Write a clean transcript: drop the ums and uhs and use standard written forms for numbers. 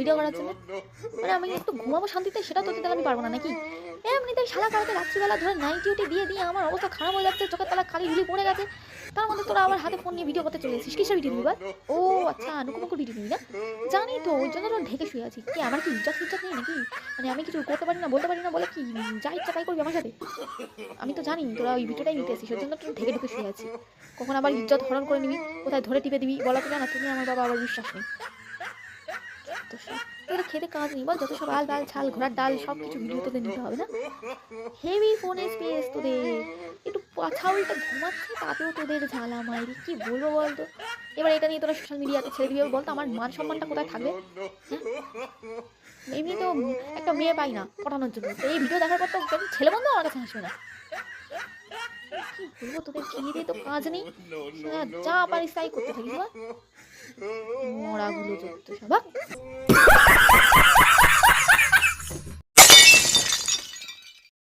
Video করার জন্য? মানে আমি একটু ঘুমাবো শান্তিতে, সেটা তোদের তাহলে আমি পারবো না নাকি? এমনিতে সারা কালকে রাত্রিবেলা ধরে নাইটি উটি দিয়ে আমার অবস্থা খারাপ হয়ে যাচ্ছে, চোখের তলা খালি ঝুলি পড়ে গেছে। তার মধ্যে তোরা আবার হাতে ফোন নিয়ে ভিডিও করতে চলে এসেছিস। কিসের ভিডিও নিবি বল? ও আচ্ছা, নুকুমুকুর ভিডিও নিবি না? জানি তো, ওই জন্য তো ঢেকে শুয়ে আছি। কি আমার কি ইজ্জত নেই নাকি? মানে আমি কিছু করতে পারি না, বলতে পারি না বলে কি যা ইচ্ছা তাই করবি আমার সাথে? আমি তো জানি তোরা ওই ভিডিওটাই নিতে আসিস, ওই জন্য তো ঢেকে ঢুকে শুয়ে আছি। কখন আবার ইজ্জত হরণ করে নিবি, কোথায় ধরে টিপে দিবি বলা তো জানা, তুমি আমার বাবা আবার বিশ্বাস নেই। তো তোদের খেতে কাজ নেই বল? যত সব আল ডাল ছাল ঘোড়ার ডাল সব কিছু ভিডিও তোদের নিতে হবে না? হেভি ফোনে স্পেস তোদের, একটু পাছা উল্টে ঘুমাচ্ছে তাতেও তোদের ঝালা মাইরি, কি বলবো বলতো? এবার এটা নিয়ে তোরা সোশ্যাল মিডিয়াতে ছেড়ে দিবি বলতো, আমার মান সম্মানটা কোথায় থাকবে? হ্যাঁ, এমনি তো একটা মেয়ে পাই না পটানোর জন্য, তো এই ভিডিও দেখার পর তো ছেলে বন্ধু আমার কাছে হাসবে না। কি বলবো তোদের, খেয়ে দিয়ে তো কাজ নেই, যা পারিস তাই করতে থাকিস। মরাগুলো যত সব